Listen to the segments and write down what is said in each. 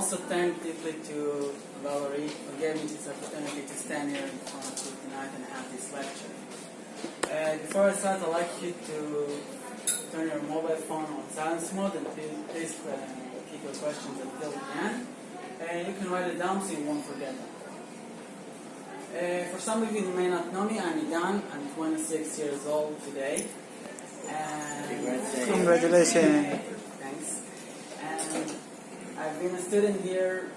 also thank deeply to Valerie who gave me this opportunity to stand here in front of you tonight and have this lecture. Before I start, I'd like you to turn your mobile phone on silence mode and please keep your questions until the end. You can write it down so you won't forget them. For some of you who may not know me, I'm Idan. I'm 26 years old today. Congratulations. Thanks. And I've been a student here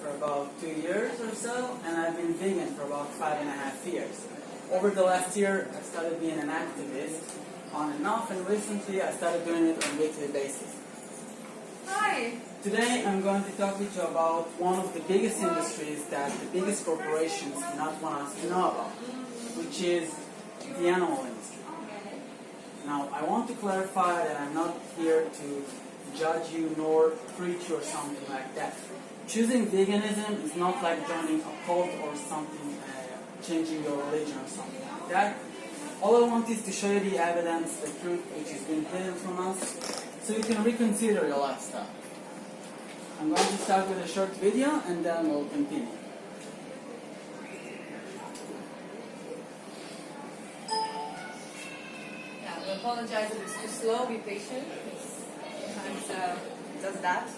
for about 2 years or so, and I've been vegan for about 5.5 years. Over the last year, I started being an activist on and off, and recently I started doing it on a weekly basis. Hi! Today I'm going to talk with you about one of the biggest industries that the biggest corporations do not want us to know about, which is the animal industry. Now, I want to clarify that I'm not here to judge you nor preach you or something like that. Choosing veganism is not like joining a cult or something, changing your religion or something like that. All I want is to show you the evidence, the truth which has been hidden from us, so you can reconsider your lifestyle. I'm going to start with a short video and then we'll continue. Yeah, I apologize if it's too slow, be patient. Sometimes it does that.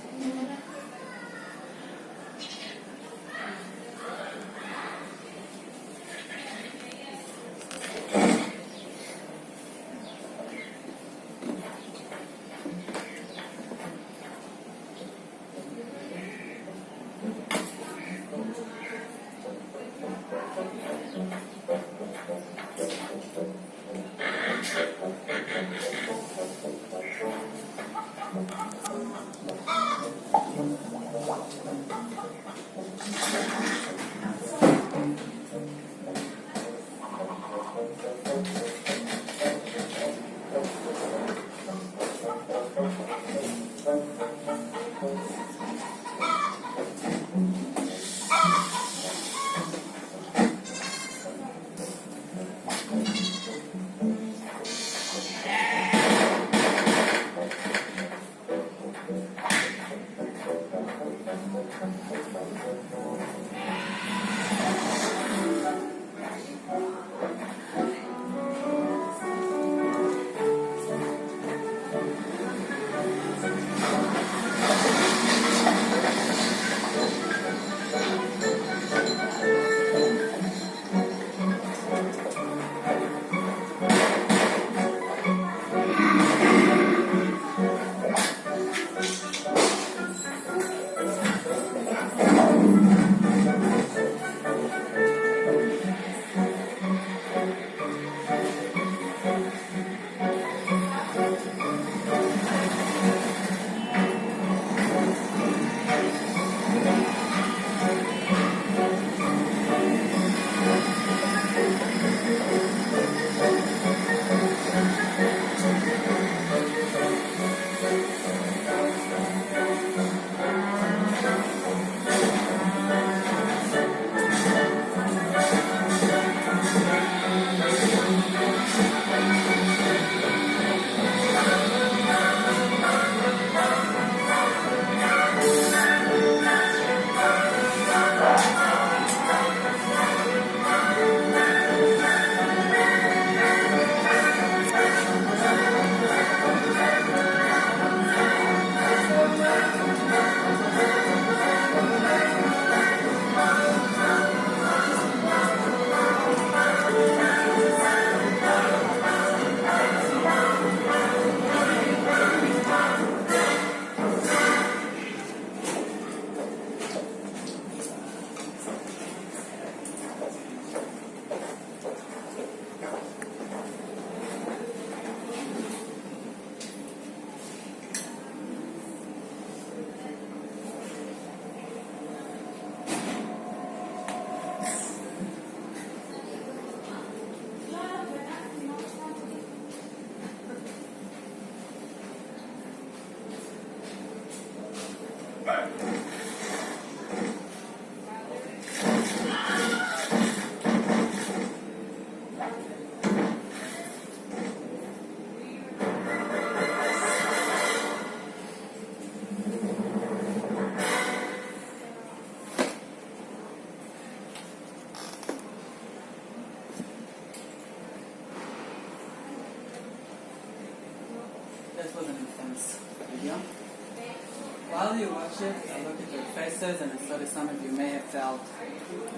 while you watch it, I look at your faces and I saw that some of you may have felt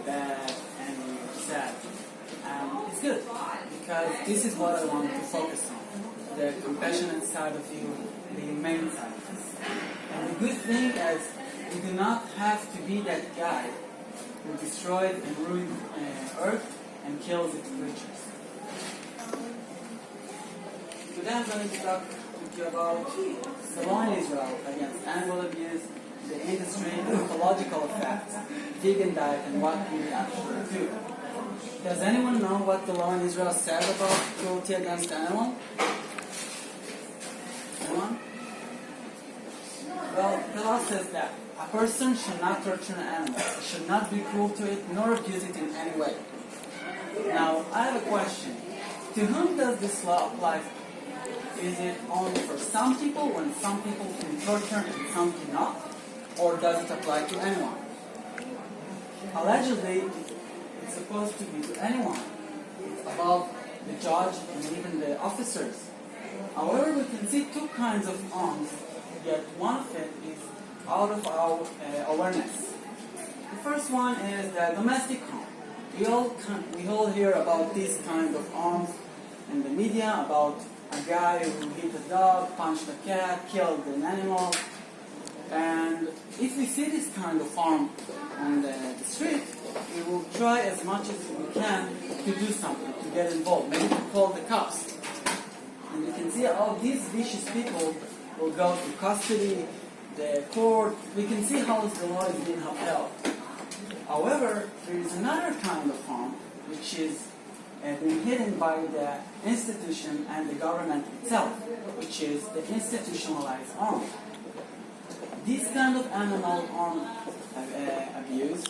bad and sad. It's good because this is what I want to focus on. The compassionate side of you, the humane side of you. And the good thing is you do not have to be that guy who destroyed and ruined Earth and kills its creatures. Today I'm going to talk with you about the law in Israel against animal abuse, the industry, the ecological effects, vegan diet, and what we actually do. Does anyone know what the law in Israel says about cruelty against animals? Anyone? Well, the law says that a person should not torture an animal, should not be cruel to it, nor abuse it in any way. Now, I have a question. To whom does this law apply? Is it only for some people, when some people can torture and some cannot? Or does it apply to anyone? Allegedly, it's supposed to be to anyone. It's above the judge and even the officers. However, we can see two kinds of harms, yet one of it is out of our awareness. The first one is the domestic harm. We all hear about these kind of harms in the media, about a guy who hit a dog, punched a cat, killed an animal. And if we see this kind of harm on the street, we will try as much as we can to do something, to get involved, maybe to call the cops. And you can see how these vicious people will go to custody, the court. We can see how the law is being upheld. However, there is another kind of harm, which is being hidden by the institution and the government itself, which is the institutionalized harm. This kind of animal harm abuse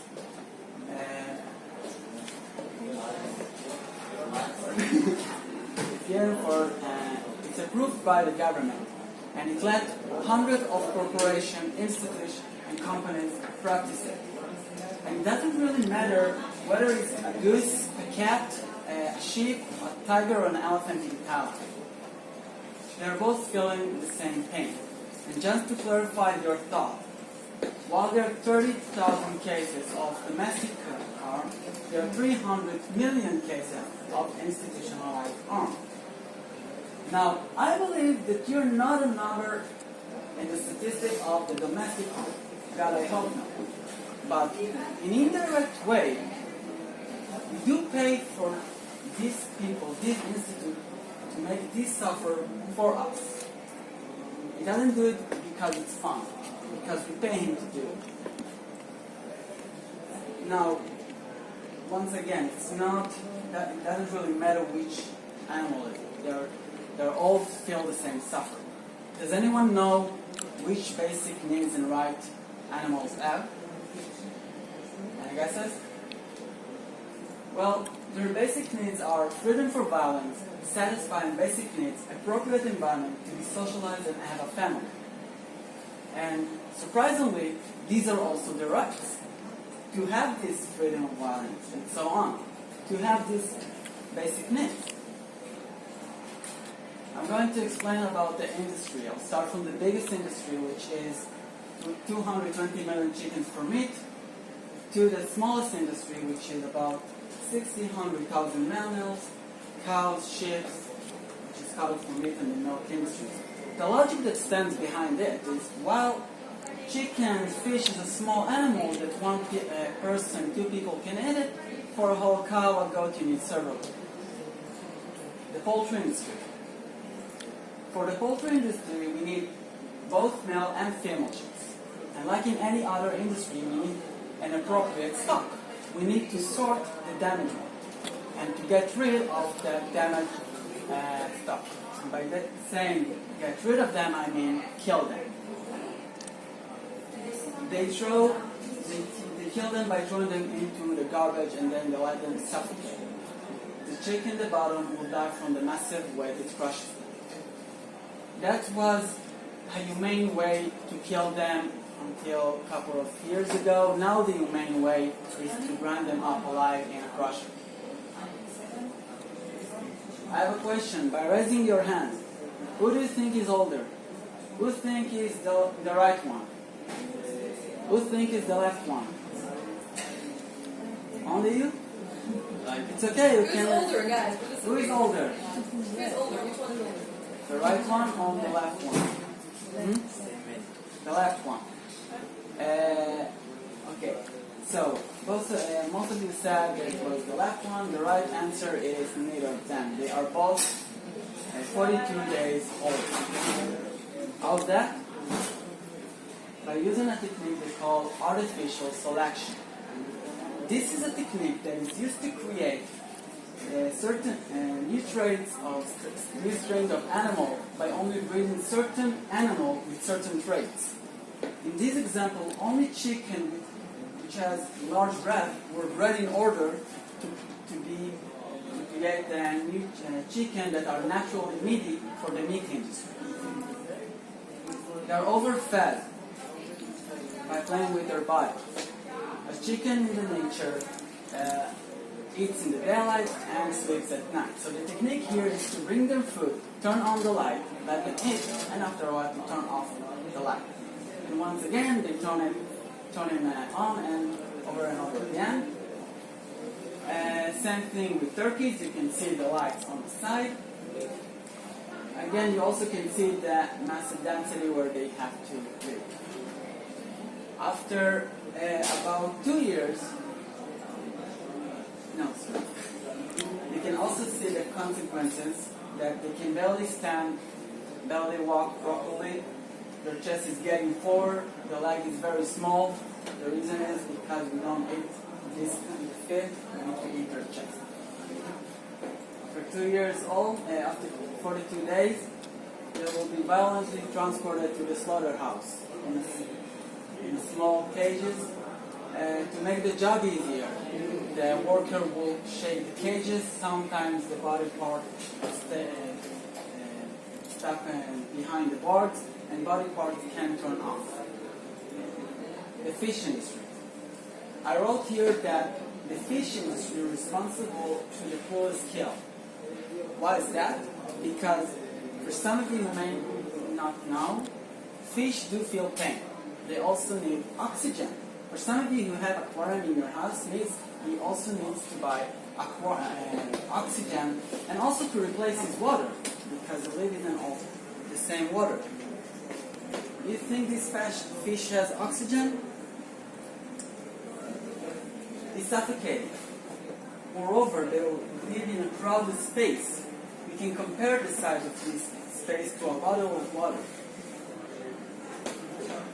it's approved by the government, and it let hundreds of corporations, institutions, and companies practice it. And it doesn't really matter whether it's a goose, a cat, a sheep, a tiger, or an elephant in Thailand. They're both feeling the same pain. And just to clarify your thought, while there are 30,000 cases of domestic harm, there are 300 million cases of institutionalized harm. Now, I believe that you're not a number in the statistic of the domestic harm. God, I hope not. But in indirect way, we do pay for these people, this institute, to make this suffer for us. He doesn't do it because it's fun, because we pay him to do it. Now, once again, it's not that it doesn't really matter which animal it is. They all feel the same suffering. Does anyone know which basic needs and rights animals have? Any guesses? Well, their basic needs are freedom from violence, satisfying basic needs, appropriate environment to be socialized and have a family. And surprisingly, these are also their rights. To have this freedom of violence and so on. To have these basic needs. I'm going to explain about the industry. I'll start from the biggest industry, which is 220 million chickens for meat, to the smallest industry, which is about 100,000 mammals, cows, sheep, which is cattle for meat and the milk industry. The logic that stands behind it is, while chicken, fish is a small animal that one person, two people can eat it, for a whole cow or goat you need several. The poultry industry. For the poultry industry, we need both male and female chicks. And like in any other industry, we need an appropriate stock. We need to sort the damaged one and to get rid of the damaged stock. And by that saying get rid of them, I mean kill them. They kill them by throwing them into the garbage and then they let them suffocate. The chick in the bottom will die from the massive weight it crushes them. That was a humane way to kill them until a couple of years ago. Now the humane way is to grind them up alive in a crusher. I have a question. By raising your hand, who do you think is older? Who think is the right one? Who think is the left one? Only you? It's okay. You Who's can. older, guys? Who is older? Who's older? Which one is older? The right one or the left one? The left one. Okay. So most of you said that it was the left one. The right answer is neither of them. They are both 42 days old. How's that? By using a technique they call artificial selection. This is a technique that is used to create certain new strains of animal by only breeding certain animal with certain traits. In this example, only chicken which has large breath were bred in order to create new chicken that are naturally meaty for the meat industry. They are overfed by playing with their bodies. A chicken in the nature eats in the daylight and sleeps at night. So the technique here is to bring them food, turn on the light, let them eat, and after a while to turn off the light. And once again they turn it on and over again. Same thing with turkeys. You can see the lights on the side. Again, you also can see the massive density where they have to live. After about 2 years, you can also see the consequences that they can barely stand, barely walk properly. Their chest is getting forward, the leg is very small. The reason is because we don't eat this kind of fish, we need to eat their chest. After 2 years old, after 42 days, they will be violently transported to the slaughterhouse in small cages to make the job easier. The worker will shake the cages. Sometimes the body part stuck behind the boards, and body parts can turn off. The fish industry. I wrote here that the fish industry is responsible to the poorest kill. Why is that? Because for some of you who may not know, fish do feel pain. They also need oxygen. For some of you who have aquarium in your house, he also needs to buy oxygen and also to replace his water because they live in the same water. Do you think this fish has oxygen? It's suffocating. Moreover, they will live in a crowded space. We can compare the size of this space to a bottle of water.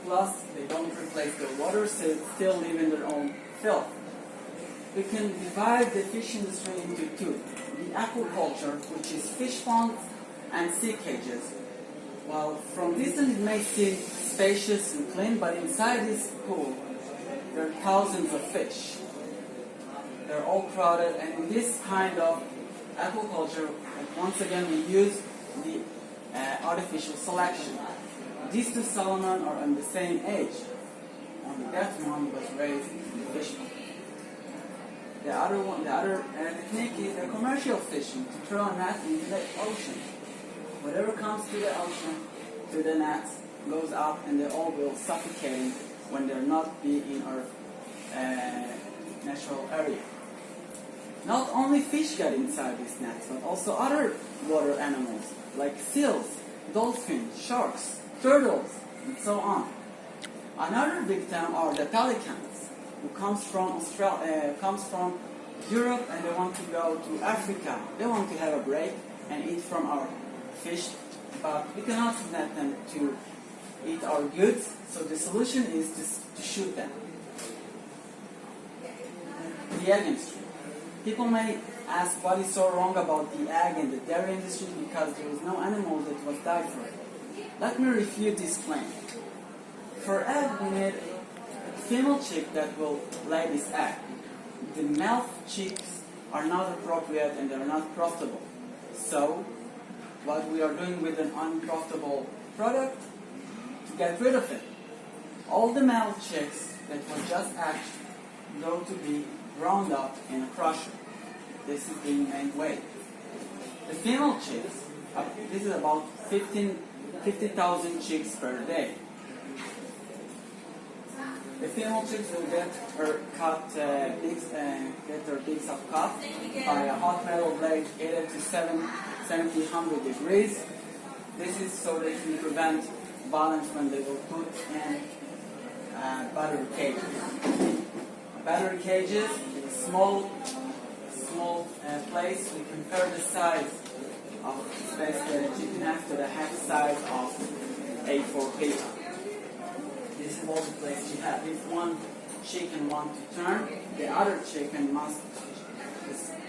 Plus, they don't replace their water, so they still live in their own filth. We can divide the fish industry into two. The aquaculture, which is fish ponds and sea cages. While from distance it may seem spacious and clean, but inside this pool there are thousands of fish. They're all crowded, and in this kind of aquaculture, once again we use the artificial selection. These two salmon are on the same age. Only that one was raised in the fish pond. The other technique is the commercial fishing, to throw a net into the ocean. Whatever comes to the ocean, to the net, goes up, and they all will suffocating when they're not be in our natural area. Not only fish get inside these nets, but also other water animals like seals, dolphins, sharks, turtles, and so on. Another victim are the pelicans, who comes from Europe, and they want to go to Africa. They want to have a break and eat from our fish, but we cannot let them to eat our goods. So the solution is to shoot them. The egg industry. People may ask what is so wrong about the egg and the dairy industry because there is no animal that was died for it. Let me refute this claim. For egg, we need a female chick that will lay this egg. The male chicks are not appropriate and they are not profitable. So, what we are doing with an unprofitable product, to get rid of it. All the male chicks that were just hatched go to be ground up in a crusher. This is the main way. The female chicks, this is about 50,000 chicks per day. The female chicks will get her beaks of cut by a hot metal blade heated to 700 degrees. This is so they can prevent violence when they will put in battery cages. Battery cages is a small place. We compare the size of space that a chicken has to the half size of A4 paper. This is all the place you have. If one chicken wants to turn, the other chicken must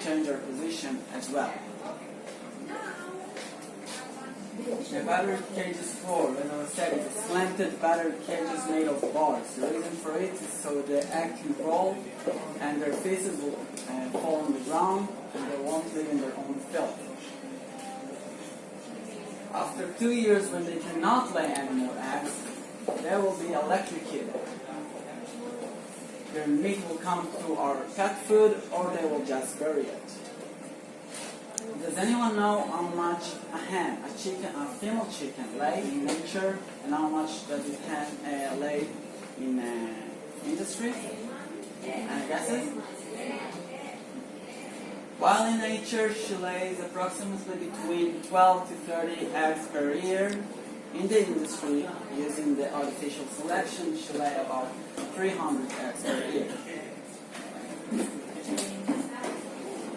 change their position as well. The battery cage's floor, as I said, is a slanted battery cages made of bars. The reason for it is so the egg can roll and their faces will fall on the ground and they won't live in their own filth. After 2 years, when they cannot lay any more eggs, they will be electrocuted. Their meat will come to our pet food or they will just bury it. Does anyone know how much a female chicken lay in nature and how much does it lay in industry? Any guesses? While in nature she lays approximately between 12 to 30 eggs per year. In the industry, using the artificial selection, she lays about 300 eggs per year.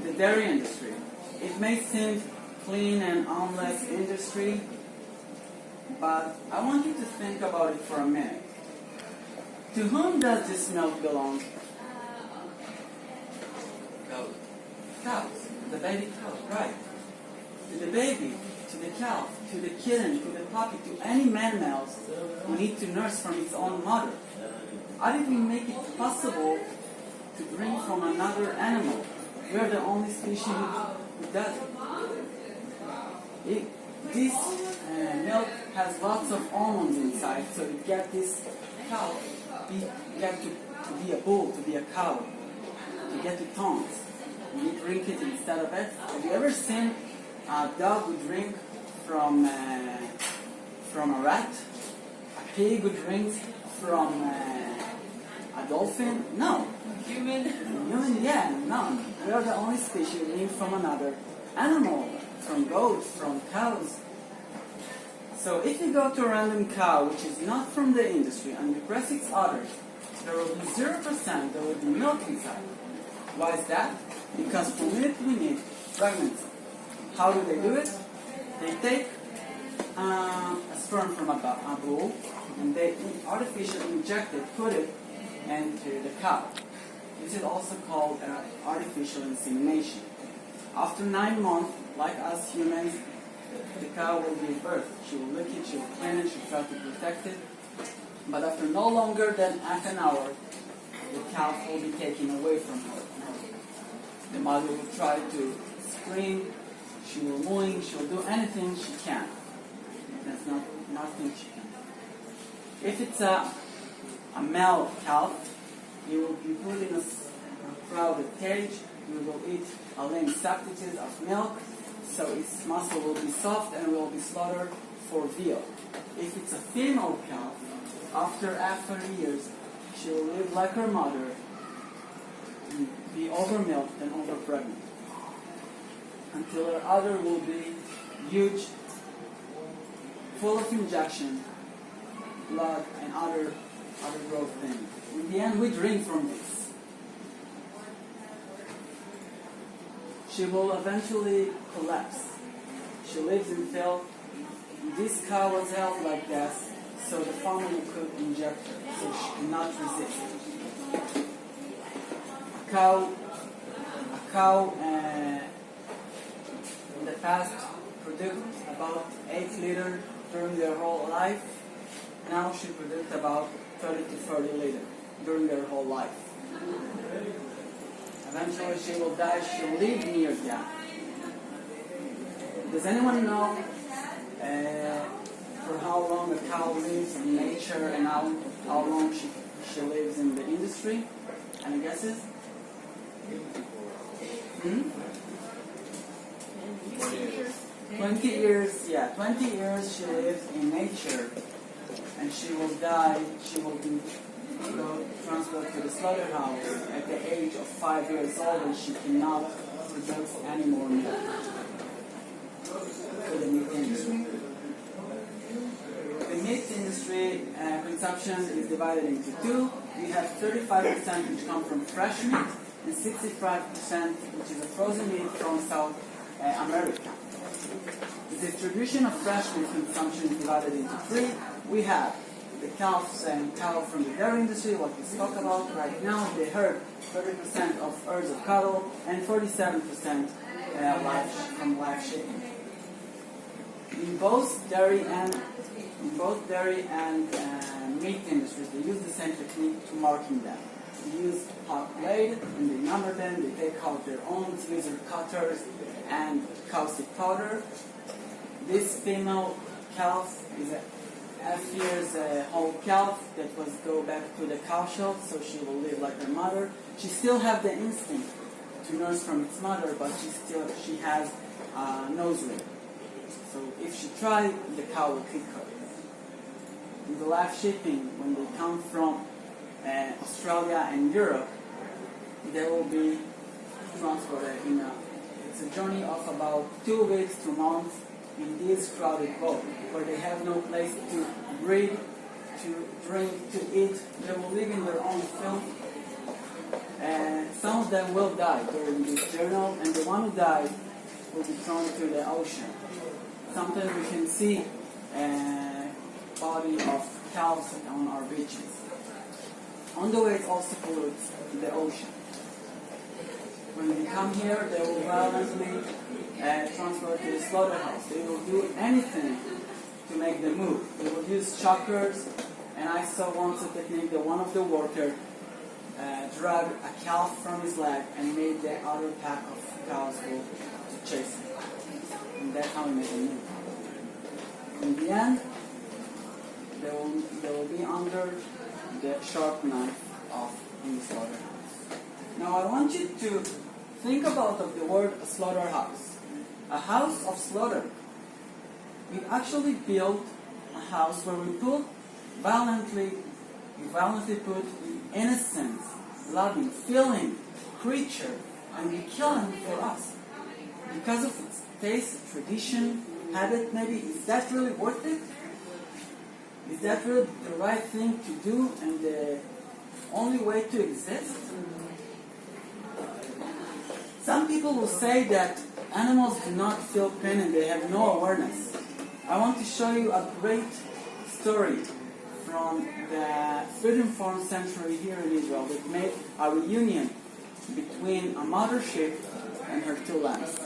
The dairy industry. It may seem clean and harmless industry, but I want you to think about it for a minute. To whom does this milk belong? Cows. The baby cow, right. To the baby, to the cow, to the kitten, to the puppy, to any mammal who need to nurse from its own mother. How did we make it possible to drink from another animal? We are the only species who does it. This milk has lots of hormones inside, so you get this cow, you get to be a bull, to be a cow, to get to tongues. You drink it instead of it. Have you ever seen a dog who drink from a rat? A pig who drinks from a dolphin? No. Human, yeah, no. We are the only species who drink from another animal, from goats, from cows. So if you go to a random cow, which is not from the industry, and you press its udders, there will be 0%, there will be milk inside. Why is that? Because for milk we need pregnancy. How do they do it? They take a sperm from a bull and they artificially inject it, put it into the cow. This is also called artificial insemination. After 9 months, like us humans, the cow will give birth. She will lick it, she will clean it, she will try to protect it. But after no longer than half an hour, the calf will be taken away from her. The mother will try to scream, she will moan, she will do anything she can. There's nothing she can. If it's a male calf, he will be put in a crowded cage, he will eat a lean quantities of milk, so its muscle will be soft and will be slaughtered for veal. If it's a female calf, after 30 years, she will live like her mother, and be over-milked and over-pregnant, until her udder will be huge, full of injection, blood, and other growth things. In the end, we drink from this. She will eventually collapse. She lives in filth. This cow was held like this, so the family could inject her, so she could not resist. A cow in the past produced about 8 liters during their whole life. Now she produced about 30 to 40 liters during their whole life. Eventually she will die, she will live near death. Does anyone know for how long a cow lives in nature and how long she lives in the industry? Any guesses? 20 years, yeah, 20 years she lives in nature, and she will die, she will be go transport to the slaughterhouse at the age of 5 years old, and she cannot produce any more milk for the meat industry. The meat industry consumption is divided into two. We have 35% which come from fresh meat and 65% which is a frozen meat from South America. The distribution of fresh meat consumption is divided into three. We have the calves and cattle from the dairy industry, what we spoke about right now. The herd, 30% of herds of cattle and 47% from live shipping. In both dairy and meat industries, they use the same technique to marking them. They use hot blade and they number them. They take out their own user cutters and caustic powder. This female calf is a F-years old calf that was go back to the cow shelf, so she will live like her mother. She still have the instinct to nurse from its mother, but she has nose ring. So if she tries, the cow will kick her. In the live shipping, when they come from Australia and Europe, they will be transported it's a journey of about 2 weeks to months in this crowded boat, where they have no place to breathe, to drink, to eat. They will live in their own filth. And some of them will die during this journey, and the one who died will be thrown to the ocean. Sometimes we can see body of calves on our beaches. On the way, it also pollutes the ocean. When they come here, they will violently transfer to the slaughterhouse. They will do anything to make them move. They will use shockers, and I saw once a technique that one of the workers dragged a calf from his leg and made the other pack of cows go to chase him. And that's how he made them move. In the end, they will be under the sharp knife of the slaughterhouse. Now I want you to think about the word slaughterhouse. A house of slaughter. We actually built a house where we violently put innocent, loving, feeling creature, and we kill him for us. Because of its taste, tradition, habit maybe. Is that really worth it? Is that really the right thing to do and the only way to exist? Some people will say that animals do not feel pain and they have no awareness. I want to show you a great story from the Freedom Farm Sanctuary here in Israel that made a reunion between a mother sheep and her two lambs.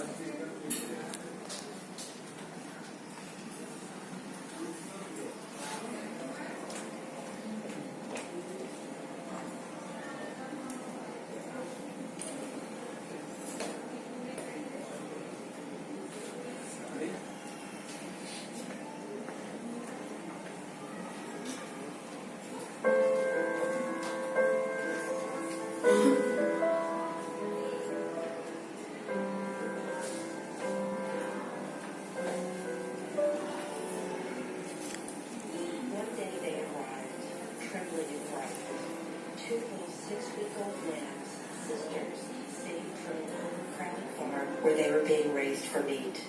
Where they were being raised for meat.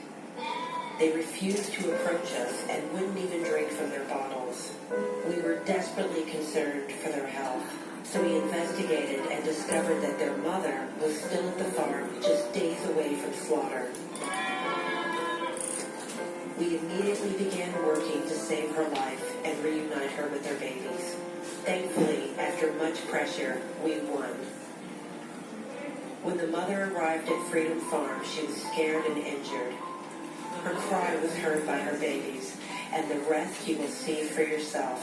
They refused to approach us and wouldn't even drink from their bottles. We were desperately concerned for their health, so we investigated and discovered that their mother was still at the farm just days away from slaughter. We immediately began working to save her life and reunite her with their babies. Thankfully, after much pressure, we won. When the mother arrived at Freedom Farm, she was scared and injured. Her cry was heard by her babies, and the rest you will see for yourself.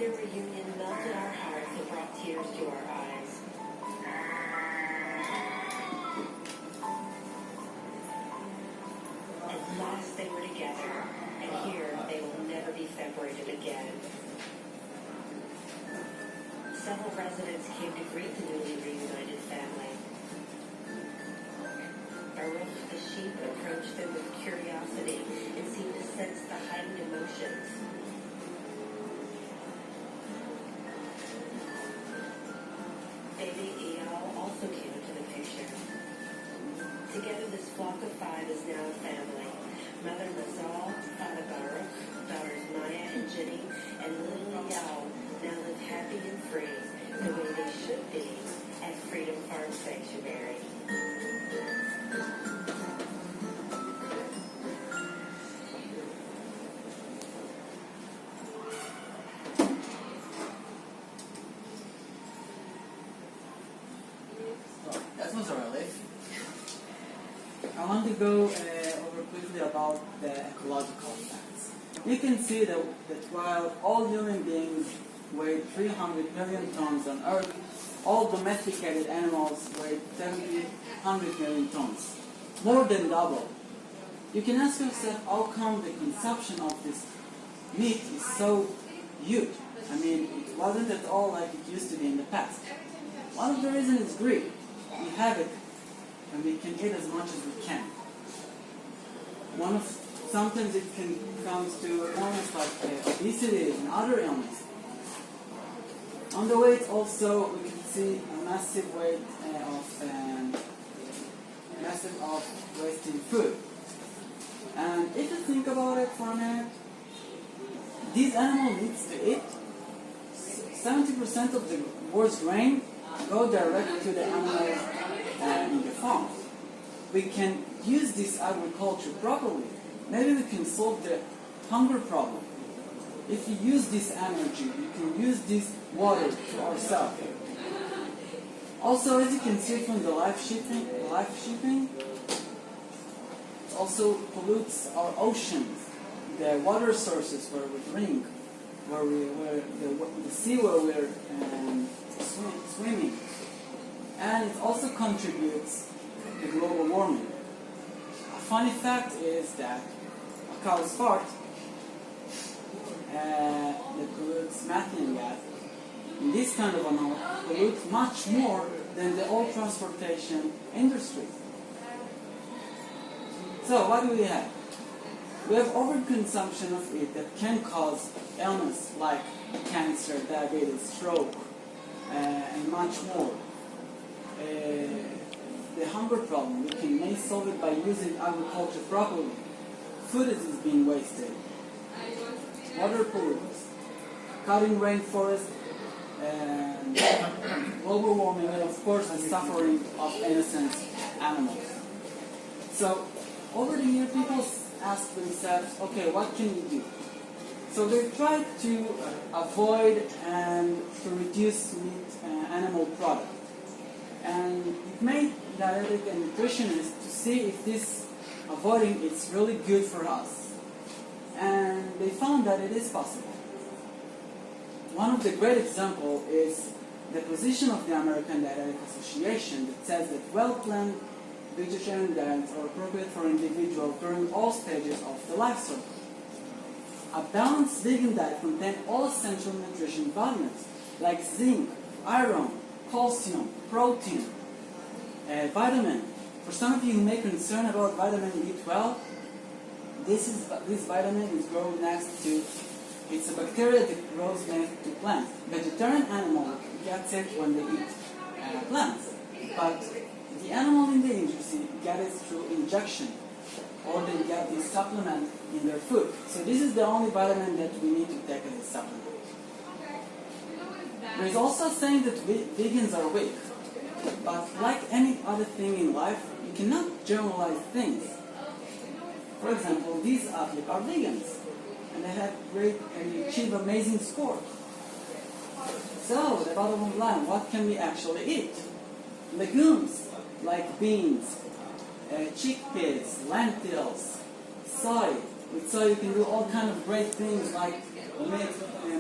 Their reunion melted our hearts and brought tears to our eyes. At last they were together, and here they will never be separated again. Several residents came to greet the newly reunited family. Baruch the sheep approached them with curiosity and seemed to sense the heightened emotions. Baby Eyal also came into the picture. Together, this flock of five is now a family. Mother Mazal, Father Baruch, daughters Maya and Jenny, and little Eyal now live happy and free, the way they should be at Freedom Farm Sanctuary. That was a relief. I want to go over quickly about the ecological facts. You can see that while all human beings weigh 300 million tons on Earth, all domesticated animals weigh 100 million tons. More than double. You can ask yourself, how come the consumption of this meat is so huge? I mean, it wasn't at all like it used to be in the past. One of the reasons is greed. We have it, and we can eat as much as we can. Sometimes it comes to illness like obesity and other illnesses. On the weight also, we can see a massive of waste in food. And if you think about it for a minute, these animals need to eat. 70% of the world's grain go directly to the animals in the farms. We can use this agriculture properly. Maybe we can solve the hunger problem. If you use this energy, we can use this water to ourselves. Also, as you can see from the live shipping, it also pollutes our oceans, the water sources where we drink, the sea where we're swimming, and it also contributes to global warming. A funny fact is that a cow's fart that pollutes methane gas, in this kind of amount, pollutes much more than the oil transportation industry. So what do we have? We have overconsumption of it that can cause illness like cancer, diabetes, stroke, and much more. The hunger problem, we may solve it by using agriculture properly. Food is being wasted. Water pollutants, cutting rainforest, and global warming, and of course the suffering of innocent animals. So over the years, people ask themselves, okay, what can we do? So they try to avoid and to reduce meat animal product. And it made dietetics and nutritionists to see if this avoiding is really good for us. And they found that it is possible. One of the great examples is the position of the American Dietetic Association that says that well-planned vegetarian diets are appropriate for individuals during all stages of the life cycle. A balanced vegan diet contains all essential nutrition vitamins like zinc, iron, calcium, protein, vitamin. For some of you who may concern about vitamin B12, this vitamin is grown next to, it's a bacteria that grows next to plants. Vegetarian animal gets it when they eat plants, but the animal in the industry get it through injection, or they get this supplement in their food. So this is the only vitamin that we need to take as a supplement. There is also saying that vegans are weak, but like any other thing in life, you cannot generalize things. For example, these athletes are vegans, and they achieve amazing scores. So the bottom line, what can we actually eat? Legumes like beans, chickpeas, lentils, soy. With soy you can do all kinds of great things like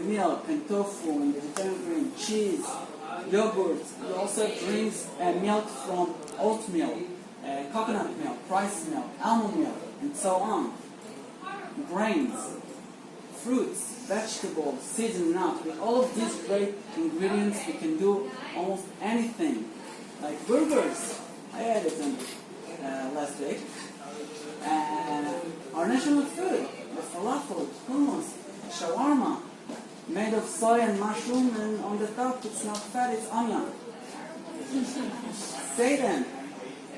milk and tofu and vegetarian cheese, yogurt. We also have drinks and milk from oatmeal, coconut milk, rice milk, almond milk, and so on. Grains, fruits, vegetables, seeds and nuts. With all of these great ingredients, we can do almost anything. Like burgers. I added them last week. Our national food, the falafel, hummus, shawarma, made of soy and mushroom, and on the top it's not fat, it's onion. Seitan,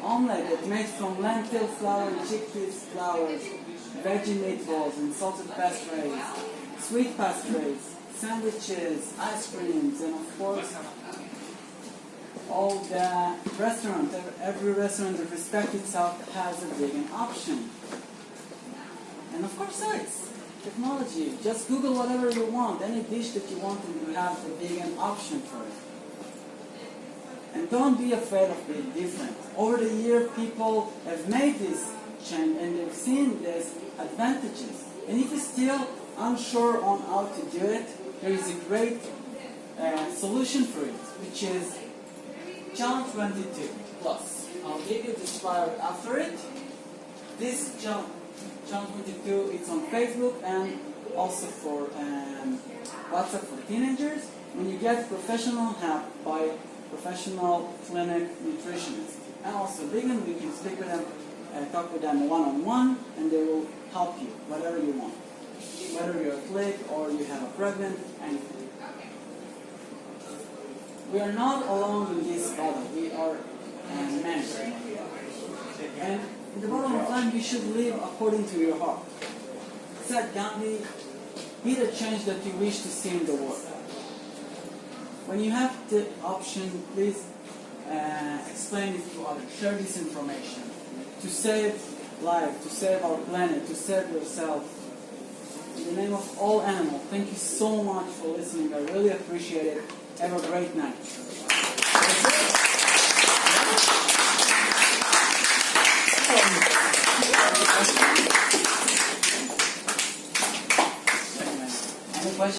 omelette that made from lentil flour, chickpeas flour, veggie meatballs and salted pastries, sweet pastries, sandwiches, ice creams, and of course all the restaurants, every restaurant that respects itself has a vegan option. And of course sites, technology. Just Google whatever you want, any dish that you want, and you have a vegan option for it. And don't be afraid of being different. Over the year, people have made this change and they've seen these advantages. And if you're still unsure on how to do it, there is a great solution for it, which is Challenge 22 Plus. I'll give you this flyer after it. This Challenge 22, it's on Facebook and also for WhatsApp for teenagers. When you get professional help by professional clinic nutritionists and also vegan, you can speak with them, talk with them one-on-one, and they will help you, whatever you want. Whether you're a click or you have a pregnant, anything. We are not alone in this battle. We are many. And in the bottom of line, you should live according to your heart. Said Gandhi, be the change that you wish to see in the world. When you have the option, please explain it to others. Share this information. To save life, to save our planet, to save yourself. In the name of all animals, thank you so much for listening. I really appreciate it. Have a great night.